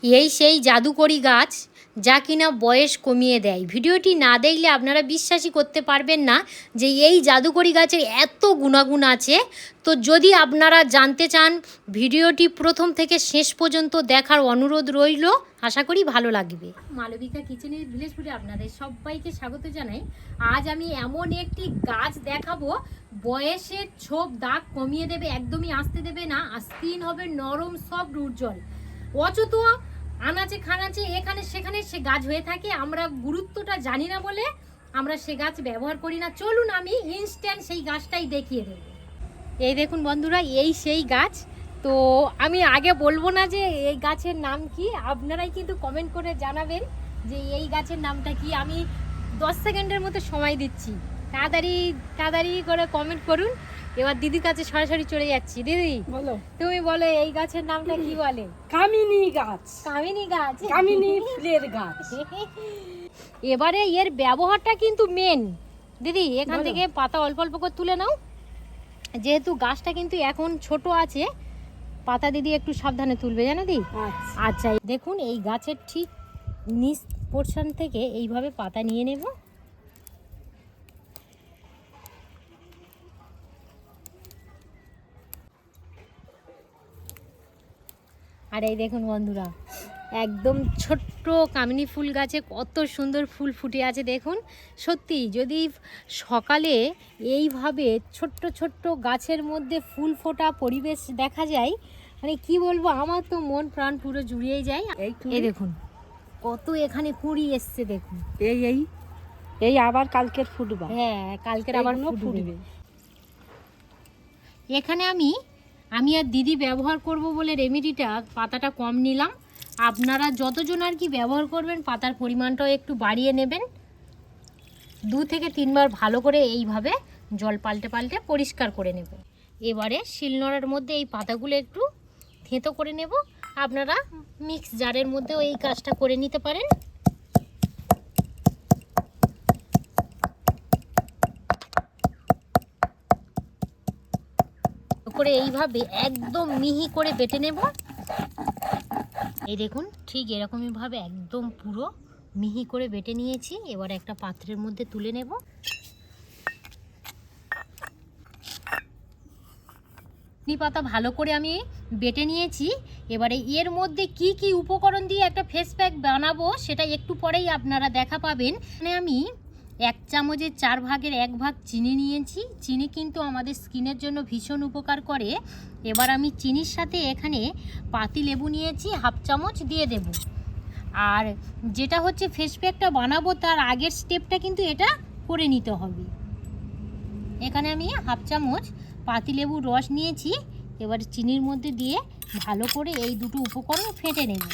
এই সেই জাদুকরি গাছ যা কিনা বয়স কমিয়ে দেয়। ভিডিওটি না দেখলে আপনারা বিশ্বাসই করতে পারবেন না যে এই জাদুকরি গাছের এত গুণাগুণ আছে। তো যদি আপনারা জানতে চান ভিডিওটি প্রথম থেকে শেষ পর্যন্ত দেখার অনুরোধ রইল, আশা করি ভালো লাগবে। মালবিকা কিচেনের ভিলেজ ফুডে আপনাদের সবাইকে স্বাগত জানাই। আজ আমি এমন একটি গাছ দেখাবো বয়সের ছোপ দাগ কমিয়ে দেবে, একদমই আসতে দেবে না, আর স্কিন হবে নরম সফট উজ্জ্বল। অচেত আনাচে খানাচে এখানে সেখানে সে গাছ হয়ে থাকে, আমরা গুরুত্বটা জানি না বলে আমরা সে গাছ ব্যবহার করি না। চলুন আমি ইনস্ট্যান্ট সেই গাছটাই দেখিয়ে দেব। এই দেখুন বন্ধুরা, এই সেই গাছ। তো আমি আগে বলবো না যে এই গাছের নাম কি, আপনারাই কিন্তু কমেন্ট করে জানাবেন যে এই গাছের নামটা কি। আমি 10 সেকেন্ডের মতো সময় দিচ্ছি, তাড়াতাড়ি করে কমেন্ট করুন। এবার দিদির কাছে সরাসরি চলে যাচ্ছি। দিদি বলো, তুমি বলো এই গাছের নামটা কি বলে? কামিনী গাছ। কামিনী গাছ, কামিনী ফুলের গাছ। এবারে এর ব্যবহারটা কিন্তু মেন। দিদি এখান বলো। থেকে পাতা অল্প অল্প করে তুলে নাও, যেহেতু গাছটা কিন্তু এখন ছোট আছে। পাতা দিদি একটু সাবধানে তুলবে, জানো দি? আচ্ছা, আচ্ছা, দেখুন এই গাছের ঠিক নিচ পোর্শন থেকে এইভাবে পাতা নিয়ে নেব। আর এই দেখুন বন্ধুরা, একদম ছোট্ট কামিনী ফুল গাছে কত সুন্দর ফুল ফুটে আছে দেখুন। সত্যি যদি সকালে এইভাবে ছোট্ট ছোট্ট গাছের মধ্যে ফুল ফোটা পরিবেশ দেখা যায়, মানে কি বলবো, আমার তো মন প্রাণ পুরো জুড়িয়ে যায়। এই দেখুন কত এখানে কুঁড়ি এসছে দেখুন। এই এই এই আবার কালকের ফুটবা। হ্যাঁ, কালকের আবার এইগুলো ফুটবে। এখানে আমি আর দিদি ব্যবহার করব বলে রেমেডিটা পাতাটা কম নিলাম। আপনারা যতজন আর কি ব্যবহার করবেন পাতার পরিমাণটাও একটু বাড়িয়ে নেবেন। 2 থেকে 3 বার ভালো করে এইভাবে জল পাল্টে পাল্টে পরিষ্কার করে নেব। এবারে শিলনোড়ার মধ্যে এই পাতাগুলো একটু থেঁতো করে নেব। আপনারা মিক্স জারের মধ্যেও এই কাজটা করে নিতে পারেন। করে এইভাবে একদম মিহি করে বেটে নেব। এই দেখুন ঠিক এরকমই ভাবে একদম পুরো মিহি করে বেটে নিয়েছি। এবার একটা পাত্রের মধ্যে তুলে নেব। পাতা ভালো করে আমি বেটে নিয়েছি। এবারে এর মধ্যে কি কি উপকরণ দিয়ে একটা ফেস প্যাক বানাবো সেটা একটু পরেই আপনারা দেখা পাবেন। মানে আমি 1 চামচের 4 ভাগের 1 ভাগ চিনি নিয়েছি। চিনি কিন্তু আমাদের স্কিনের জন্য ভীষণ উপকার করে। এবার আমি চিনির সাথে এখানে পাতি লেবু নিয়েছি, 1/2 চামচ দিয়ে দেব। আর যেটা হচ্ছে ফেস প্যাকটা বানাবো তার আগের স্টেপটা কিন্তু এটা করে নিতে হবে। এখানে আমি 1/2 চামচ পাতিলেবুর রস নিয়েছি। এবার চিনির মধ্যে দিয়ে ভালো করে এই দুটো উপকরণ ফেটে নেব।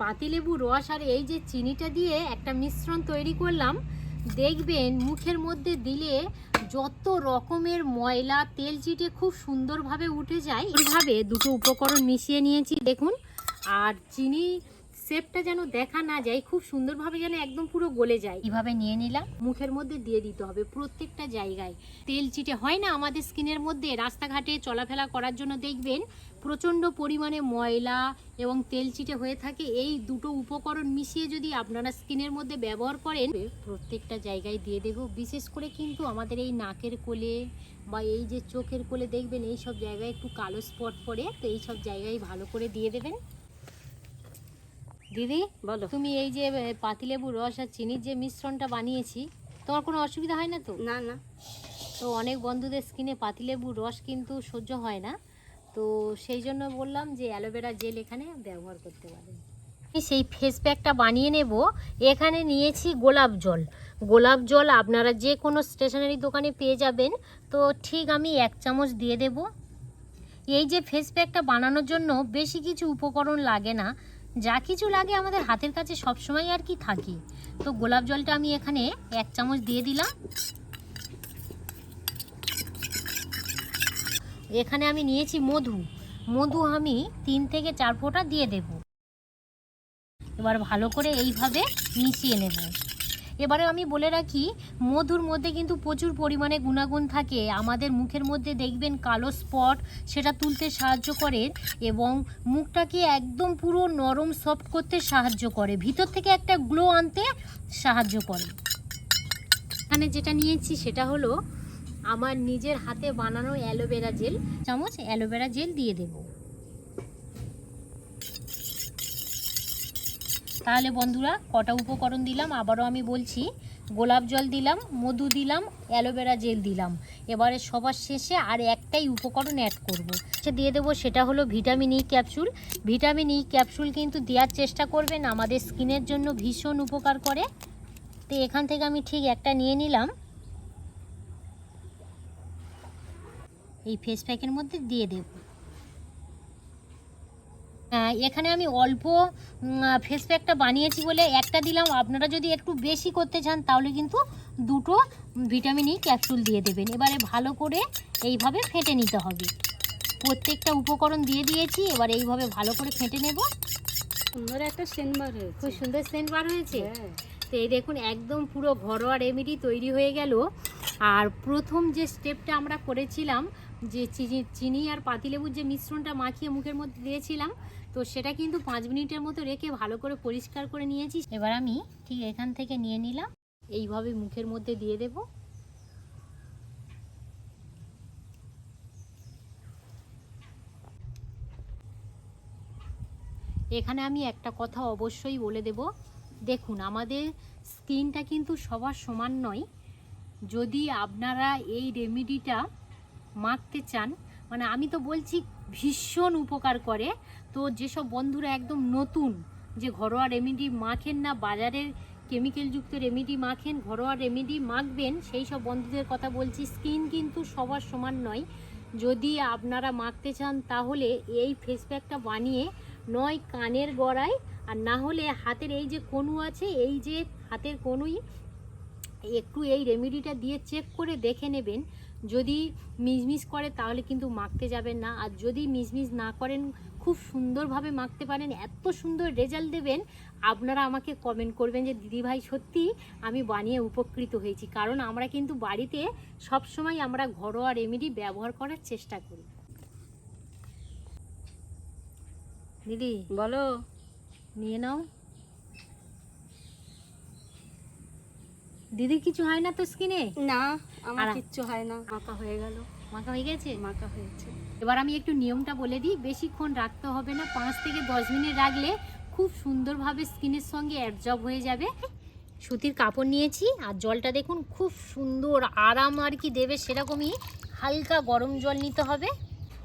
পাতিলেবুর রস আর এই যে চিনিটা দিয়ে একটা মিশ্রণ তৈরি করলাম, দেখবেন মুখের মধ্যে দিলে যত রকমের ময়লা তেল চিটে খুব সুন্দরভাবে উঠে যায়। এইভাবে দুটো উপকরণ মিশিয়ে নিয়েছি দেখুন। আর চিনি শেপটা যেন দেখা না যায়, খুব সুন্দরভাবে যেন একদম পুরো গলে যায়, এইভাবে নিয়ে নিলাম। মুখের মধ্যে দিয়ে দিতে হবে প্রত্যেকটা জায়গায়। তেল চিটে হয় না আমাদের স্কিনের মধ্যে, রাস্তাঘাটে চলাফেরা করার জন্য দেখবেন প্রচণ্ড পরিমাণে ময়লা এবং তেল চিটে হয়ে থাকে। এই দুটো উপকরণ মিশিয়ে যদি আপনারা স্কিনের মধ্যে ব্যবহার করেন, প্রত্যেকটা জায়গায় দিয়ে দেব। বিশেষ করে কিন্তু আমাদের এই নাকের কোলে বা এই যে চোখের কোলে দেখবেন এই সব জায়গায় একটু কালো স্পট পড়ে, তো এই সব জায়গায় ভালো করে দিয়ে দেবেন। দিদি বলো। তুমি এই যে পাতিলেবুর রস আর চিনির যে মিশ্রণটা বানিয়েছি, তোমার কোনো অসুবিধা হয় না তো? না না, তো অনেক বন্ধুদের স্কিনে পাতিলেবুর রস কিন্তু সহ্য হয় না, তো সেই জন্য বললাম যে অ্যালোভেরা জেল এখানে ব্যবহার করতে পারেন। সেই ফেস প্যাকটা বানিয়ে নেব। এখানে নিয়েছি গোলাপ জল। গোলাপ জল আপনারা যে কোনো স্টেশনারি দোকানে পেয়ে যাবেন। তো ঠিক আমি 1 চামচ দিয়ে দেব। এই যে ফেস প্যাকটা বানানোর জন্য বেশি কিছু উপকরণ লাগে না, যা কিছু লাগে আমাদের হাতের কাছে সবসময় আর কি থাকে। তো গোলাপ জলটা আমি এখানে 1 চামচ দিয়ে দিলাম। এখানে আমি নিয়েছি মধু আমি 3 থেকে 4 ফোঁটা দিয়ে দেব। এবার ভালো করে এইভাবে মিশিয়ে নেব। এবারে আমি বলে রাখি, মধুর মধ্যে কিন্তু প্রচুর পরিমাণে গুণাগুণ থাকে। আমাদের মুখের মধ্যে দেখবেন কালো স্পট, সেটা তুলতে সাহায্য করে এবং মুখটাকে একদম পুরো নরম সফট করতে সাহায্য করে, ভিতর থেকে একটা গ্লো আনতে সাহায্য করে। এখানে যেটা নিয়েছি সেটা হলো আমার নিজের হাতে বানানো অ্যালোভেরা জেল, চামচ অ্যালোভেরা জেল দিয়ে দেব। তাহলে বন্ধুরা কটা উপকরণ দিলাম আবারও আমি বলছি, গোলাপ জল দিলাম, মধু দিলাম, অ্যালোভেরা জেল দিলাম। এবারে সবার শেষে আর একটাই উপকরণ অ্যাড করব, সে দিয়ে দেবো, সেটা হলো vitamin E capsule. Vitamin E capsule কিন্তু দেওয়ার চেষ্টা করবেন, আমাদের স্কিনের জন্য ভীষণ উপকার করে। তো এখান থেকে আমি ঠিক একটা নিয়ে নিলাম, এই ফেস প্যাকের মধ্যে দিয়ে দেব। এখানে আমি অল্প ফেস প্যাকটা বানিয়েছি বলে একটা দিলাম, আপনারা যদি একটু বেশি করতে চান তাহলে কিন্তু দুটো ভিটামিন ই ক্যাপসুল দিয়ে দেবেন। এবারে ভালো করে এইভাবে ফেটে নিতে হবে। প্রত্যেকটা উপকরণ দিয়ে দিয়েছি, এবার এইভাবে ভালো করে ফেটে নেব। সুন্দর একটা সেন্ট বার হয়েছে। খুব সুন্দর সেন্ট বার হয়েছে। হ্যাঁ। তো এই দেখুন একদম পুরো ঘরোয়া রেমেডি তৈরি হয়ে গেল। আর প্রথম যে স্টেপটা আমরা করেছিলাম, যে চিনি আর পাতিলেবুর যে মিশ্রণটা মাখিয়ে মুখের মধ্যে দিয়েছিলাম, তো সেটা কিন্তু 5 মিনিটের মতো রেখে ভালো করে পরিষ্কার করে নিয়েছি। এবার আমি ঠিক এখান থেকে নিয়ে নিলাম, এইভাবে মুখের মধ্যে দিয়ে দেব। এখানে আমি একটা কথা অবশ্যই বলে দেব, দেখুন আমাদের স্কিনটা কিন্তু সবার সমান নয়। যদি আপনারা এই রেমেডিটা মাখতে চান, মানে আমি তো বলছি ভীষণ উপকার করে। তো যেসব বন্ধুরা একদম নতুন, যে ঘরোয়া রেমেডি মাখেন না, বাজারের কেমিক্যালযুক্ত রেমেডি মাখেন, ঘরোয়া রেমেডি মাখবেন, সেই সব বন্ধুদের কথা বলছি। স্কিন কিন্তু সবার সমান নয়। যদি আপনারা মাখতে চান তাহলে এই ফেস প্যাকটা বানিয়ে নয় কানের গড়ায়, আর না হলে হাতের এই যে কনু আছে, এই যে হাতের কনুই একটু এই রেমেডিটা দিয়ে চেক করে দেখে নেবেন। যদি মিজমিজ করে তাহলে কিন্তু মাখতে যাবেন না, আর যদি মিজমিজ না করেন, খুব সুন্দরভাবে মাখতে পারেন, এত সুন্দর রেজাল্ট দেবেন, আপনারা আমাকে কমেন্ট করবেন যে দিদিভাই সত্যি আমি বানিয়ে উপকৃত হয়েছি। কারণ আমরা কিন্তু বাড়িতে সবসময় আমরা ঘরোয়া রেমেডি ব্যবহার করার চেষ্টা করি। দিদি বলো। নিয়ে নাও। দিদির কিছু হয় না তো স্কিনে? না, আমার আর- কিচ্ছু হয় না। মাখা হয়ে গেল। মাখা হয়ে গেছে? মাখা হয়েছে। এবার আমি একটু নিয়মটা বলে দিই, বেশিক্ষণ রাখতে হবে না, 5 থেকে 10 মিনিট রাখলে খুব সুন্দরভাবে স্কিনের সঙ্গে অ্যাডজর্ব হয়ে যাবে। সুতির কাপড় নিয়েছি, আর জলটা দেখুন খুব সুন্দর আরাম আর কি দেবে সেরকমই হালকা গরম জল নিতে হবে।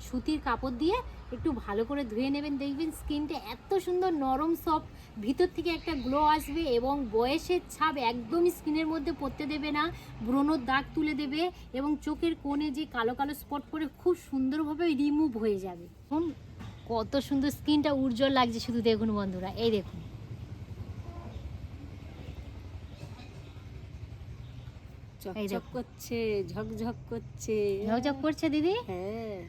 সুতির কাপড় দিয়ে একটু ভালো করে ধুয়ে নেবেন, দেখবেন স্কিনটা এত সুন্দর নরম সফট, ভিতর থেকে একটা গ্লো আসবে এবং বয়সের ছাপ একদমই স্কিনের মধ্যে পড়তে দেবে না, ব্রণর দাগ তুলে দেবে এবং চোখের কোণে যে কালো কালো স্পট পরে খুব সুন্দরভাবে রিমুভ হয়ে যাবে। দেখুন কত সুন্দর স্কিনটা উজ্জ্বল লাগছে, শুধু দেখুন বন্ধুরা, এই দেখুন। চকচক করছে, ঝকঝক করছে। ঝকঝক করছে দিদি। হ্যাঁ।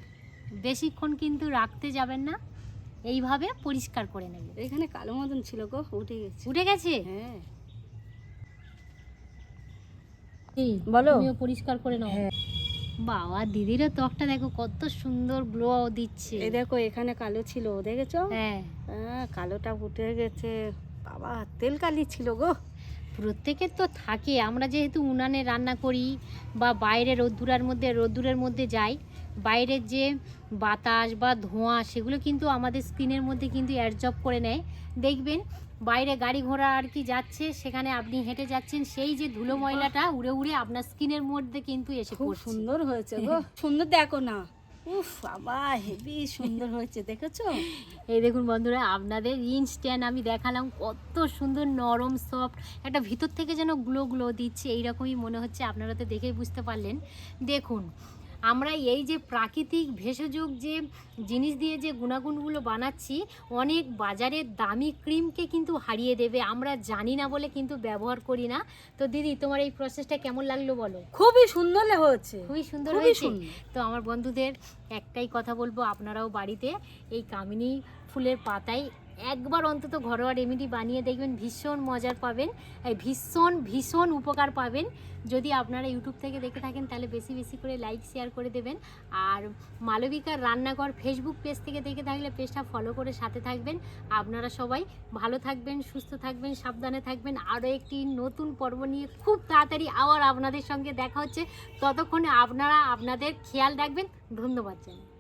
বেশিক্ষণ কিন্তু রাখতে যাবেন না, এইভাবে পরিষ্কার করে নেবেন। এখানে কালো মতন ছিল গো, উঠে গেছে। উঠে গেছে? হ্যাঁ। বলো, তুমিও পরিষ্কার করে নাও। বাবা, দিদিরও ত্বকটা দেখো কত সুন্দর গ্লো দিচ্ছে। এই দেখো এখানে কালো ছিল, দেখেছো? হ্যাঁ, কালোটা উঠে গেছে। বাবা, তেল কালি ছিল গো। প্রত্যেকের তো থাকে। আমরা যেহেতু উনানে রান্না করি বা বাইরে রোদ্দুরের মধ্যে যাই, বাইরের যে বাতাস বা ধোঁয়া সেগুলো কিন্তু আমাদের স্কিনের মধ্যে কিন্তু অ্যাডজর্ব করে নেয়। দেখবেন বাইরে গাড়ি ঘোড়া আর কি যাচ্ছে, সেখানে আপনি হেঁটে যাচ্ছেন, সেই যে ধুলো ময়লাটা উড়ে উড়ে আপনার স্কিনের মধ্যে কিন্তু এসে খুব পড়ছে। সুন্দর হয়েছে গো। সুন্দর দেখো না, উফ বাবা হেভি সুন্দর হয়েছে, দেখেছো? এই দেখুন বন্ধুরা, আপনাদের ইনস্ট্যান্ট আমি দেখালাম, কত সুন্দর নরম সফট, একটা ভিতর থেকে যেন গ্লো গ্লো দিচ্ছে, এইরকমই মনে হচ্ছে। আপনারা তো দেখেই বুঝতে পারলেন। দেখুন আমরা এই যে প্রাকৃতিক ভেষজ যে জিনিস দিয়ে যে গুণাগুণগুলো বানাচ্ছি, অনেক বাজারের দামি ক্রিমকে কিন্তু হারিয়ে দেবে। আমরা জানি না বলে কিন্তু ব্যবহার করি না। তো দিদি, তোমার এই প্রসেসটা কেমন লাগলো বলো? খুবই সুন্দর হয়েছে। খুবই সুন্দর খুবই হয়েছে। সুন্দর। তো আমার বন্ধুদের একটাই কথা বলবো, আপনারাও বাড়িতে এই কামিনী ফুলের পাতায় একবার অন্তত ঘরোয়া রেমেডি বানিয়ে দেখবেন, ভীষণ মজার পাবেন, ভীষণ ভীষণ উপকার পাবেন। যদি আপনারা ইউটিউব থেকে দেখে থাকেন তাহলে বেশি বেশি করে লাইক শেয়ার করে দেবেন। আর মালবিকার রান্নাঘর ফেসবুক পেজ থেকে দেখে থাকলে পেজটা ফলো করে সাথে থাকবেন। আপনারা সবাই ভালো থাকবেন, সুস্থ থাকবেন, সাবধানে থাকবেন। আরও একটি নতুন পর্ব নিয়ে খুব তাড়াতাড়ি আবার আপনাদের সঙ্গে দেখা হচ্ছে। ততক্ষণে আপনারা আপনাদের খেয়াল রাখবেন। ধন্যবাদ জানাই।